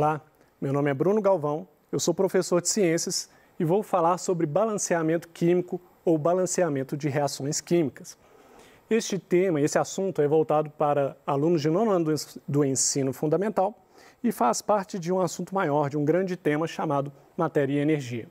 Olá, meu nome é Bruno Galvão, eu sou professor de ciências e vou falar sobre balanceamento químico ou balanceamento de reações químicas. Este tema, esse assunto é voltado para alunos de nono ano do ensino fundamental e faz parte de um assunto maior, de um grande tema chamado matéria e energia.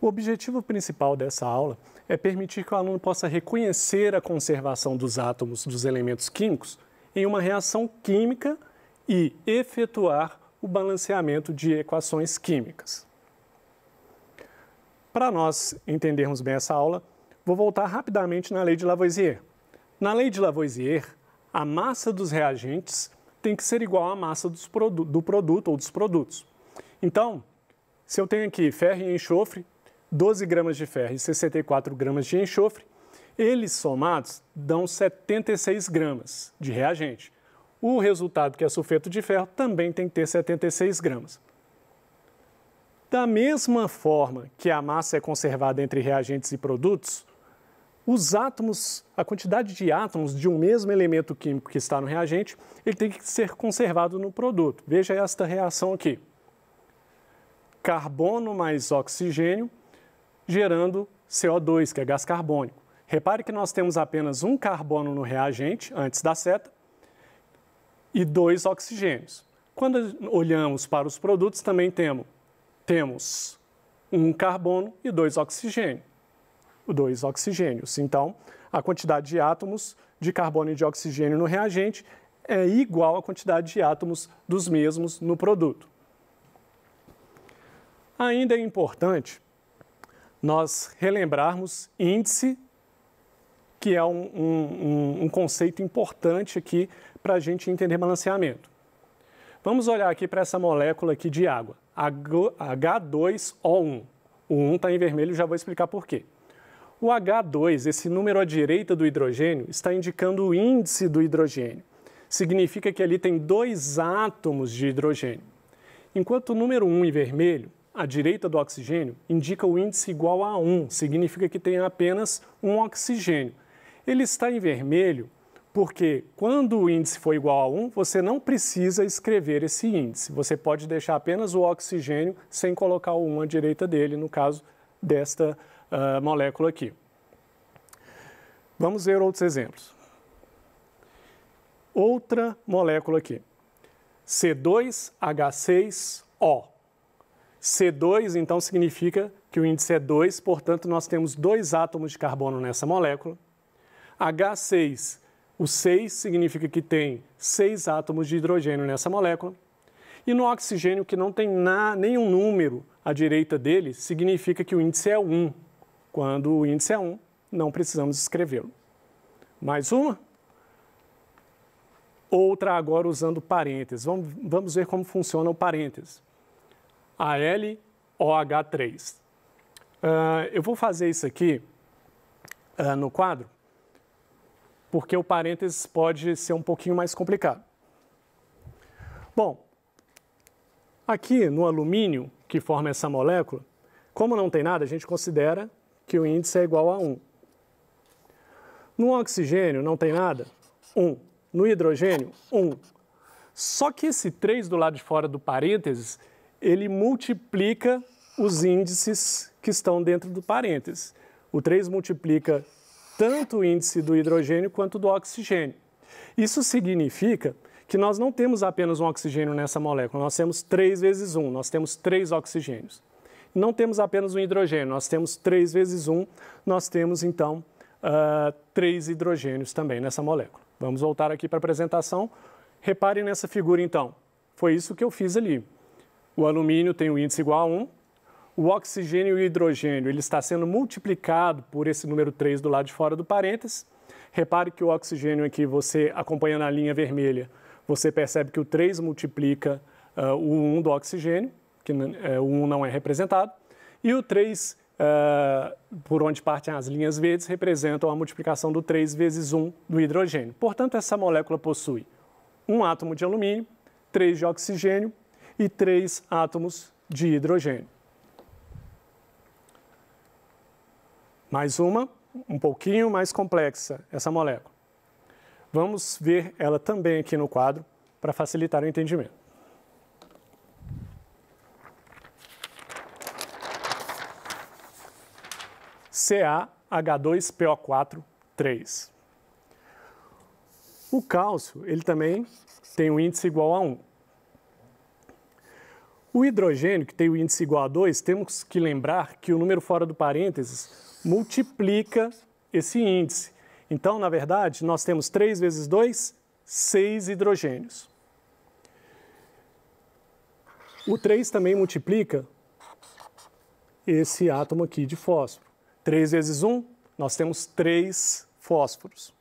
O objetivo principal dessa aula é permitir que o aluno possa reconhecer a conservação dos átomos dos elementos químicos em uma reação química e efetuar o balanceamento de equações químicas. Para nós entendermos bem essa aula, vou voltar rapidamente na lei de Lavoisier. Na lei de Lavoisier, a massa dos reagentes tem que ser igual à massa do produto ou dos produtos. Então, se eu tenho aqui ferro e enxofre, 12 gramas de ferro e 64 gramas de enxofre, eles somados dão 76 gramas de reagente. O resultado, que é sulfeto de ferro, também tem que ter 76 gramas. Da mesma forma que a massa é conservada entre reagentes e produtos, os átomos, a quantidade de átomos de um mesmo elemento químico que está no reagente, ele tem que ser conservado no produto. Veja esta reação aqui. Carbono mais oxigênio, gerando CO2, que é gás carbônico. Repare que nós temos apenas um carbono no reagente, antes da seta, e 2 oxigênios. Quando olhamos para os produtos, também temos um carbono e 2 oxigênios. Então, a quantidade de átomos de carbono e de oxigênio no reagente é igual à quantidade de átomos dos mesmos no produto. Ainda é importante nós relembrarmos índice, que é um conceito importante aqui para a gente entender balanceamento. Vamos olhar aqui para essa molécula aqui de água, H2O1. O 1 está em vermelho, já vou explicar por quê. O H2, esse número à direita do hidrogênio, está indicando o índice do hidrogênio. Significa que ali tem 2 átomos de hidrogênio. Enquanto o número 1 em vermelho, à direita do oxigênio, indica o índice igual a 1, significa que tem apenas um oxigênio. Ele está em vermelho porque quando o índice for igual a 1, você não precisa escrever esse índice. Você pode deixar apenas o oxigênio sem colocar o 1 à direita dele, no caso desta molécula aqui. Vamos ver outros exemplos. Outra molécula aqui, C2H6O. C2, então, significa que o índice é 2, portanto, nós temos 2 átomos de carbono nessa molécula. H6, o 6 significa que tem 6 átomos de hidrogênio nessa molécula. E no oxigênio, que não tem nenhum número à direita dele, significa que o índice é 1. Quando o índice é 1, não precisamos escrevê-lo. Mais uma. Outra agora usando parênteses. Vamos ver como funciona o parênteses. AlOH3. Eu vou fazer isso aqui no quadro, porque o parênteses pode ser um pouquinho mais complicado. Bom, aqui no alumínio, que forma essa molécula, como não tem nada, a gente considera que o índice é igual a 1. No oxigênio, não tem nada, 1. No hidrogênio, 1. Só que esse 3 do lado de fora do parênteses, ele multiplica os índices que estão dentro do parênteses. O 3 multiplica tanto o índice do hidrogênio quanto do oxigênio. Isso significa que nós não temos apenas um oxigênio nessa molécula, nós temos 3 vezes 1, nós temos 3 oxigênios. Não temos apenas um hidrogênio, nós temos 3 vezes 1, nós temos então 3 hidrogênios também nessa molécula. Vamos voltar aqui para a apresentação. Reparem nessa figura então, foi isso que eu fiz ali. O alumínio tem o índice igual a 1, o oxigênio e o hidrogênio ele está sendo multiplicado por esse número 3 do lado de fora do parênteses. Repare que o oxigênio aqui, você acompanhando a linha vermelha, você percebe que o 3 multiplica o 1 do oxigênio, que o 1 não é representado, e o 3, por onde partem as linhas verdes, representam a multiplicação do 3 vezes 1 do hidrogênio. Portanto, essa molécula possui um átomo de alumínio, 3 de oxigênio e 3 átomos de hidrogênio. Mais uma, um pouquinho mais complexa, essa molécula. Vamos ver ela também aqui no quadro para facilitar o entendimento. CaH2PO4, 3. O cálcio, ele também tem um índice igual a 1. O hidrogênio, que tem o índice igual a 2, temos que lembrar que o número fora do parênteses multiplica esse índice. Então, na verdade, nós temos 3 vezes 2, 6 hidrogênios. O 3 também multiplica esse átomo aqui de fósforo. 3 vezes 1, nós temos 3 fósforos.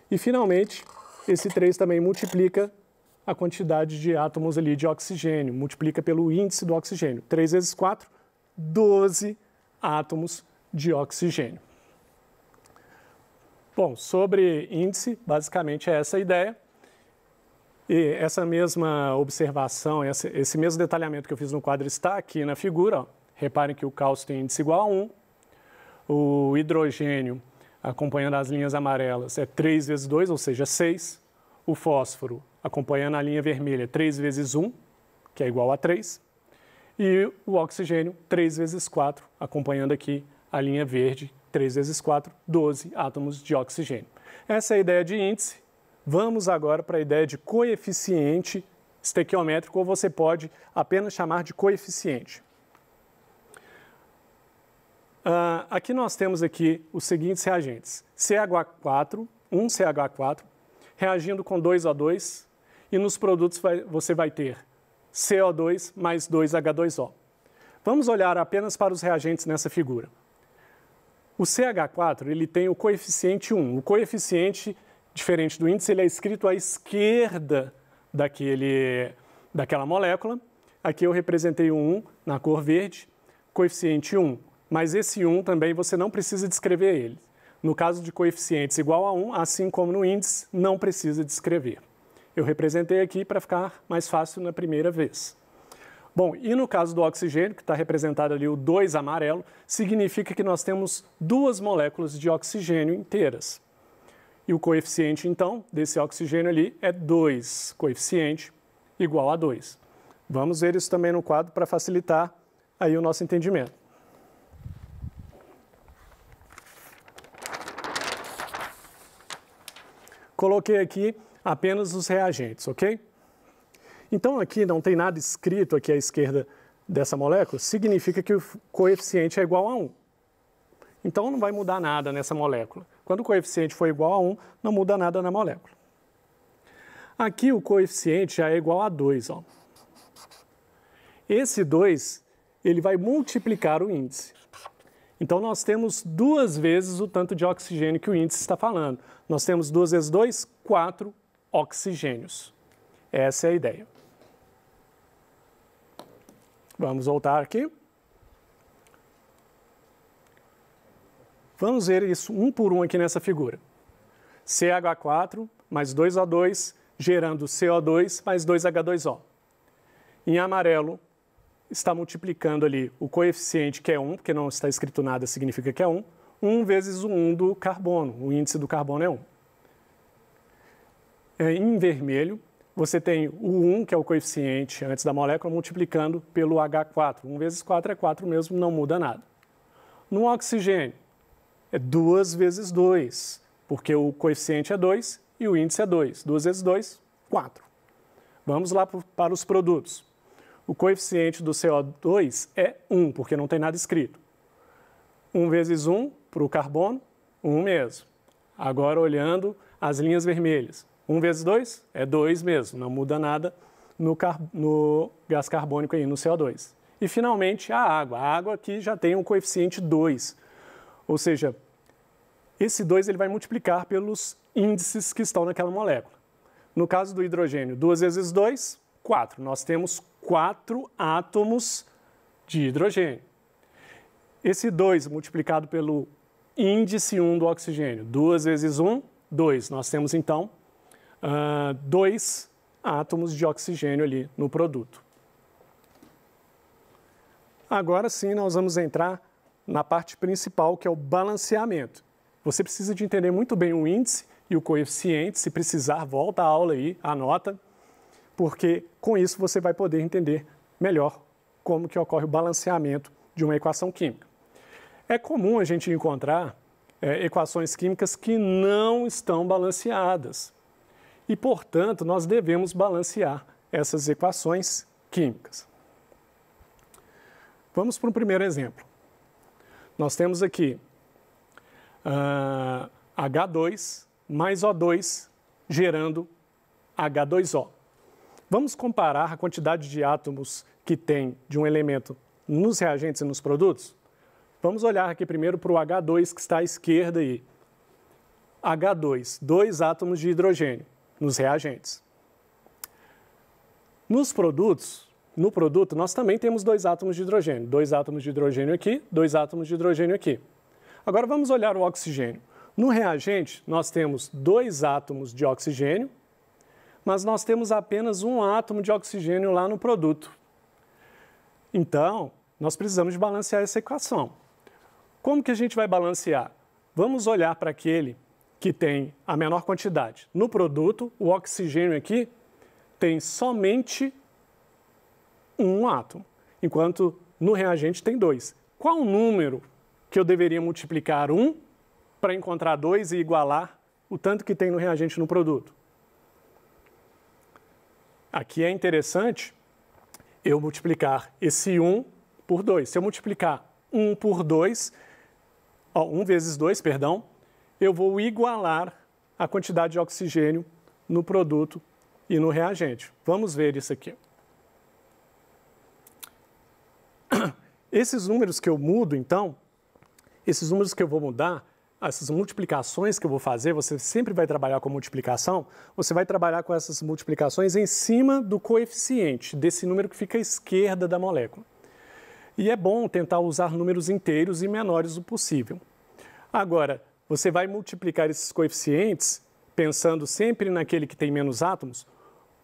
E, finalmente, esse 3 também multiplica a quantidade de átomos ali de oxigênio, multiplica pelo índice do oxigênio. 3 vezes 4, 12 átomos de oxigênio. Bom, sobre índice, basicamente é essa a ideia. E essa mesma observação, esse mesmo detalhamento que eu fiz no quadro está aqui na figura. Ó. Reparem que o cálcio tem índice igual a 1. O hidrogênio, acompanhando as linhas amarelas, é 3 vezes 2, ou seja, 6. O fósforo, acompanhando a linha vermelha, 3 vezes 1, que é igual a 3. E o oxigênio, 3 vezes 4, acompanhando aqui a linha verde, 3 vezes 4, 12 átomos de oxigênio. Essa é a ideia de índice. Vamos agora para a ideia de coeficiente estequiométrico, ou você pode apenas chamar de coeficiente. Aqui nós temos aqui os seguintes reagentes. CH4, 1CH4, reagindo com 2O2, e nos produtos você vai ter CO2 mais 2H2O. Vamos olhar apenas para os reagentes nessa figura. O CH4 ele tem o coeficiente 1. O coeficiente, diferente do índice, ele é escrito à esquerda daquela molécula. Aqui eu representei o 1 na cor verde, coeficiente 1. Mas esse 1 também você não precisa descrever ele. No caso de coeficientes igual a 1, assim como no índice, não precisa descrever. Eu representei aqui para ficar mais fácil na primeira vez. Bom, e no caso do oxigênio, que está representado ali o 2 amarelo, significa que nós temos 2 moléculas de oxigênio inteiras. E o coeficiente, então, desse oxigênio ali é 2, coeficiente igual a 2. Vamos ver isso também no quadro para facilitar aí o nosso entendimento. Coloquei aqui apenas os reagentes, ok? Então aqui não tem nada escrito aqui à esquerda dessa molécula, significa que o coeficiente é igual a 1. Então não vai mudar nada nessa molécula. Quando o coeficiente for igual a 1, não muda nada na molécula. Aqui o coeficiente já é igual a 2. Ó. Esse 2 ele vai multiplicar o índice. Então nós temos 2 vezes o tanto de oxigênio que o índice está falando. Nós temos 2 vezes 2, 4 oxigênios. Essa é a ideia. Vamos voltar aqui. Vamos ver isso um por um aqui nessa figura. CH4 mais 2O2 gerando CO2 mais 2H2O. Em amarelo está multiplicando ali o coeficiente que é 1, porque não está escrito nada, significa que é 1. 1 vezes o 1 do carbono, o índice do carbono é 1. Em vermelho, você tem o 1, que é o coeficiente antes da molécula, multiplicando pelo H4. 1 vezes 4 é 4 mesmo, não muda nada. No oxigênio, é 2 vezes 2, porque o coeficiente é 2 e o índice é 2. 2 vezes 2, 4. Vamos lá para os produtos. O coeficiente do CO2 é 1, porque não tem nada escrito. 1 vezes 1 para o carbono, 1 mesmo. Agora olhando as linhas vermelhas. 1 vezes 2 é 2 mesmo, não muda nada no gás carbônico aí, no CO2. E finalmente a água. A água aqui já tem um coeficiente 2. Ou seja, esse 2 ele vai multiplicar pelos índices que estão naquela molécula. No caso do hidrogênio, 2 vezes 2, 4. Nós temos 4 átomos de hidrogênio. Esse 2 multiplicado pelo índice 1 do oxigênio, 2 vezes 1, 2. Nós temos então 2 átomos de oxigênio ali no produto. Agora sim nós vamos entrar na parte principal, que é o balanceamento. Você precisa de entender muito bem o índice e o coeficiente. Se precisar, volta à aula aí, anota, porque com isso você vai poder entender melhor como que ocorre o balanceamento de uma equação química. É comum a gente encontrar equações químicas que não estão balanceadas. E, portanto, nós devemos balancear essas equações químicas. Vamos para o primeiro exemplo. Nós temos aqui H2 mais O2 gerando H2O. Vamos comparar a quantidade de átomos que tem de um elemento nos reagentes e nos produtos? Vamos olhar aqui primeiro para o H2 que está à esquerda aí. H2, 2 átomos de hidrogênio nos reagentes. Nos produtos, no produto nós também temos 2 átomos de hidrogênio. 2 átomos de hidrogênio aqui, 2 átomos de hidrogênio aqui. Agora vamos olhar o oxigênio. No reagente nós temos 2 átomos de oxigênio, mas nós temos apenas 1 átomo de oxigênio lá no produto. Então, nós precisamos de balancear essa equação. Como que a gente vai balancear? Vamos olhar para aquele que tem a menor quantidade. No produto, o oxigênio aqui tem somente 1 átomo, enquanto no reagente tem 2. Qual o número que eu deveria multiplicar 1 para encontrar 2 e igualar o tanto que tem no reagente no produto? Aqui é interessante eu multiplicar esse 1 por 2. Se eu multiplicar 1 por 2, 1 vezes 2, perdão, eu vou igualar a quantidade de oxigênio no produto e no reagente. Vamos ver isso aqui. Esses números que eu mudo, então, esses números que eu vou mudar, essas multiplicações que eu vou fazer, você sempre vai trabalhar com multiplicação, você vai trabalhar com essas multiplicações em cima do coeficiente, desse número que fica à esquerda da molécula. E é bom tentar usar números inteiros e menores o possível. Agora, você vai multiplicar esses coeficientes, pensando sempre naquele que tem menos átomos,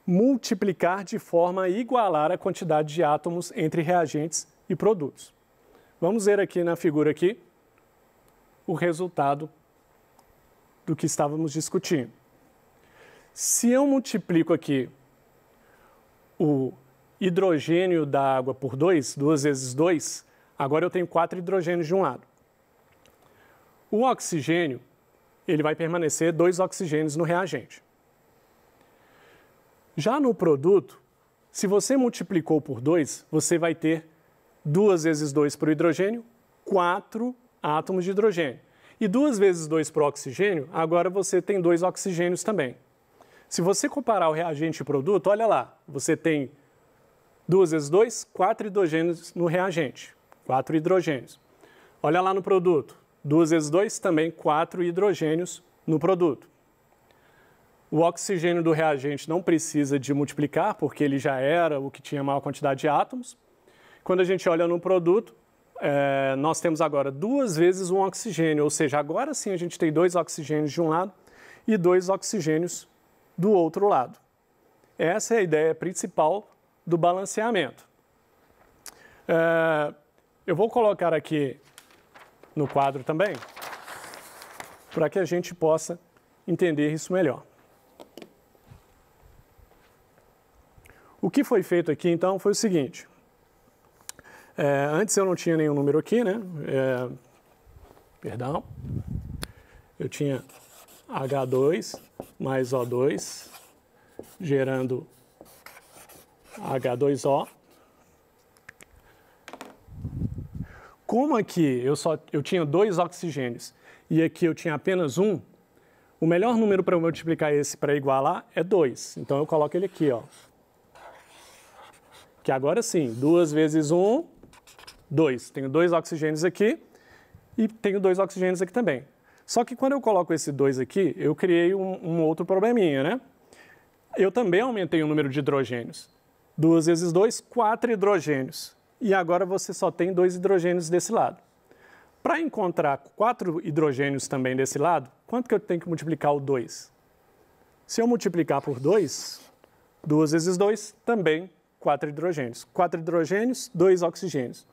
multiplicar de forma a igualar a quantidade de átomos entre reagentes e produtos. Vamos ver aqui na figura aqui o resultado do que estávamos discutindo. Se eu multiplico aqui o hidrogênio da água por 2, 2 vezes 2, agora eu tenho 4 hidrogênios de um lado. O oxigênio, ele vai permanecer 2 oxigênios no reagente. Já no produto, se você multiplicou por 2, você vai ter 2 vezes 2 para o hidrogênio, 4 átomos de hidrogênio. E 2 vezes 2 para o oxigênio, agora você tem 2 oxigênios também. Se você comparar o reagente e o produto, olha lá, você tem 2 vezes 2, 4 hidrogênios no reagente, 4 hidrogênios. Olha lá no produto, 2 vezes 2, também 4 hidrogênios no produto. O oxigênio do reagente não precisa de multiplicar, porque ele já era o que tinha maior quantidade de átomos. Quando a gente olha no produto, nós temos agora 2 vezes 1 oxigênio, ou seja, agora sim a gente tem 2 oxigênios de um lado e 2 oxigênios do outro lado. Essa é a ideia principal do balanceamento. Eu vou colocar aqui no quadro também, para que a gente possa entender isso melhor. O que foi feito aqui, então, foi o seguinte. Antes eu não tinha nenhum número aqui, né? Perdão. Eu tinha H2 mais O2 gerando H2O. Como aqui eu tinha 2 oxigênios e aqui eu tinha apenas 1, o melhor número para eu multiplicar esse para igualar é 2. Então eu coloco ele aqui, ó. Que agora sim, 2 vezes 1, 2. Tenho 2 oxigênios aqui e tenho 2 oxigênios aqui também. Só que quando eu coloco esse 2 aqui, eu criei um outro probleminha, né? Eu também aumentei o número de hidrogênios. 2 vezes 2, 4 hidrogênios. E agora você só tem 2 hidrogênios desse lado. Para encontrar 4 hidrogênios também desse lado, quanto que eu tenho que multiplicar o 2? Se eu multiplicar por 2, 2 vezes 2, também 4 hidrogênios. 4 hidrogênios, 2 oxigênios.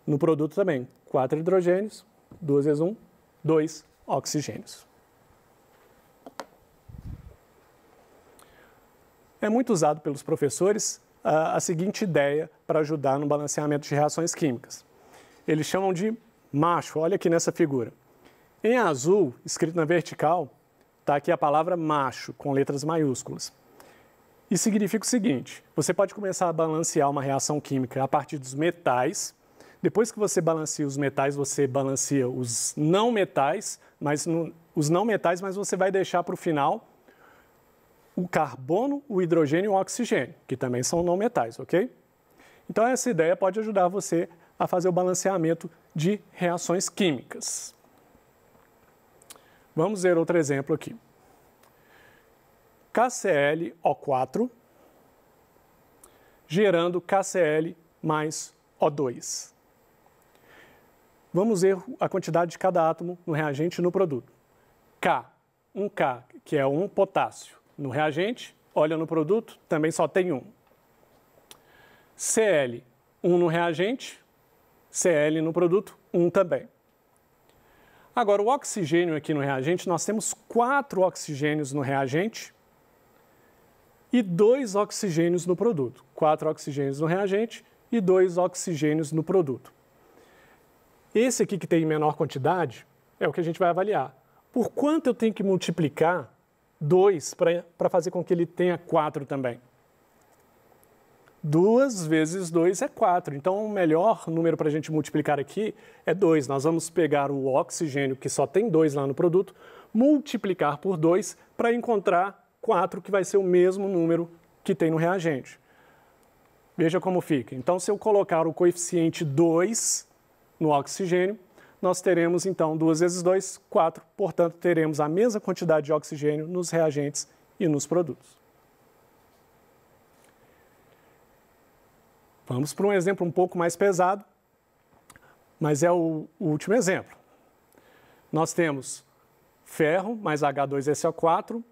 No produto também, 4 hidrogênios, 2 vezes 1, 2 oxigênios. É muito usado pelos professores a seguinte ideia para ajudar no balanceamento de reações químicas. Eles chamam de macho, olha aqui nessa figura. Em azul, escrito na vertical, está aqui a palavra macho, com letras maiúsculas. Isso significa o seguinte, você pode começar a balancear uma reação química a partir dos metais. Depois que você balanceia os metais, você balanceia os não metais, mas você vai deixar para o final o carbono, o hidrogênio e o oxigênio, que também são não metais, ok? Então essa ideia pode ajudar você a fazer o balanceamento de reações químicas. Vamos ver outro exemplo aqui. KClO4 gerando KCl mais O2. Vamos ver a quantidade de cada átomo no reagente e no produto. Um K, que é um potássio. No reagente, olha no produto, também só tem um. Cl, um no reagente, Cl no produto, um também. Agora, o oxigênio aqui no reagente, nós temos 4 oxigênios no reagente e 2 oxigênios no produto. 4 oxigênios no reagente e 2 oxigênios no produto. Esse aqui que tem menor quantidade é o que a gente vai avaliar. Por quanto eu tenho que multiplicar 2 para fazer com que ele tenha 4 também? 2 vezes 2 é 4. Então, o melhor número para a gente multiplicar aqui é 2. Nós vamos pegar o oxigênio, que só tem 2 lá no produto, multiplicar por 2 para encontrar 4, que vai ser o mesmo número que tem no reagente. Veja como fica. Então, se eu colocar o coeficiente 2 no oxigênio, nós teremos, então, 2 vezes 2, 4. Portanto, teremos a mesma quantidade de oxigênio nos reagentes e nos produtos. Vamos para um exemplo um pouco mais pesado, mas é o último exemplo. Nós temos ferro mais H2SO4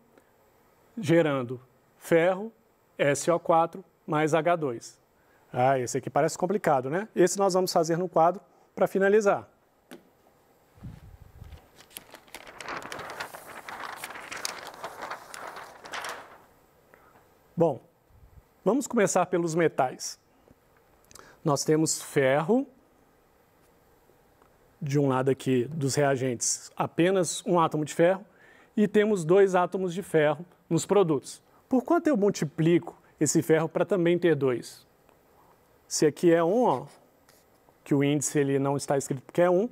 gerando ferro, SO4 mais H2. Esse aqui parece complicado, né? Esse nós vamos fazer no quadro para finalizar. Bom, vamos começar pelos metais. Nós temos ferro, de um lado aqui dos reagentes, apenas um átomo de ferro, e temos 2 átomos de ferro nos produtos. Por quanto eu multiplico esse ferro para também ter 2? Se aqui é 1, ó, que o índice ele não está escrito porque é 1,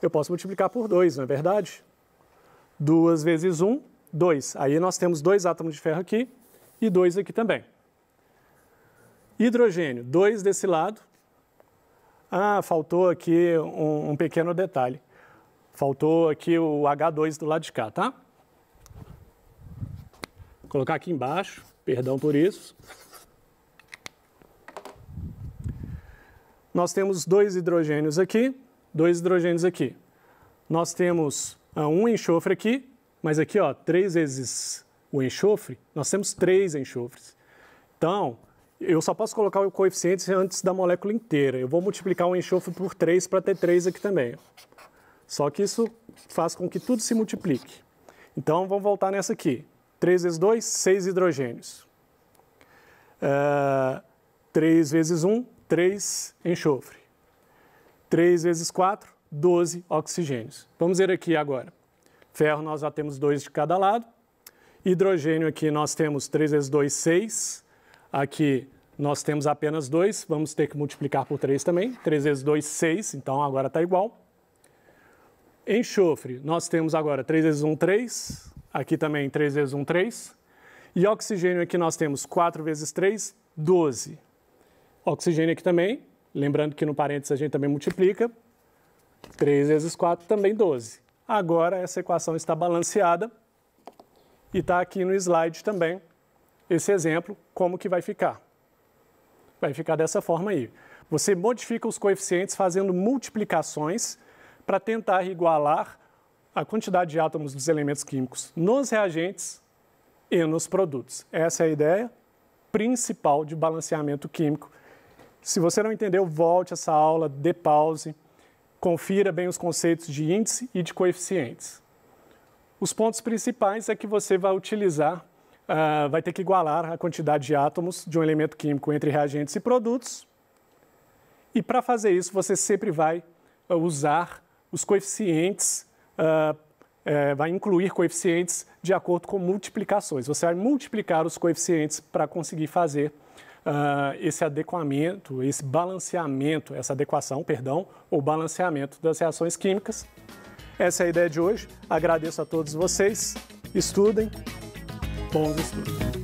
eu posso multiplicar por 2, não é verdade? 2 vezes 1, 2. Aí nós temos 2 átomos de ferro aqui e 2 aqui também. Hidrogênio, 2 desse lado. Faltou aqui um pequeno detalhe. Faltou aqui o H2 do lado de cá, tá? Vou colocar aqui embaixo, perdão por isso. Nós temos 2 hidrogênios aqui, 2 hidrogênios aqui. Nós temos um enxofre aqui, mas aqui, ó, 3 vezes o enxofre, nós temos 3 enxofres. Então, eu só posso colocar o coeficiente antes da molécula inteira. Eu vou multiplicar o enxofre por 3 para ter 3 aqui também. Só que isso faz com que tudo se multiplique. Então, vamos voltar nessa aqui. 3 vezes 2, 6 hidrogênios. 3 vezes 1, 3 enxofre. 3 vezes 4, 12 oxigênios. Vamos ver aqui agora. Ferro nós já temos 2 de cada lado. Hidrogênio aqui nós temos 3 vezes 2, 6. Aqui nós temos apenas 2. Vamos ter que multiplicar por 3 também. 3 vezes 2, 6. Então agora está igual. Enxofre, nós temos agora 3 vezes 1, 3. Aqui também 3 vezes 1, 3. E oxigênio aqui nós temos 4 vezes 3, 12. Oxigênio aqui também. Lembrando que no parênteses a gente também multiplica. 3 vezes 4, também 12. Agora essa equação está balanceada. E está aqui no slide também esse exemplo, como que vai ficar. Vai ficar dessa forma aí. Você modifica os coeficientes fazendo multiplicações para tentar igualar a quantidade de átomos dos elementos químicos nos reagentes e nos produtos. Essa é a ideia principal de balanceamento químico. Se você não entendeu, volte essa aula, dê pause, confira bem os conceitos de índice e de coeficientes. Os pontos principais é que você vai utilizar, vai ter que igualar a quantidade de átomos de um elemento químico entre reagentes e produtos. E para fazer isso, você sempre vai usar os coeficientes, vai incluir coeficientes de acordo com multiplicações. Você vai multiplicar os coeficientes para conseguir fazer esse adequamento, esse balanceamento, essa adequação, perdão, ou balanceamento das reações químicas. Essa é a ideia de hoje. Agradeço a todos vocês. Estudem. Bons estudos.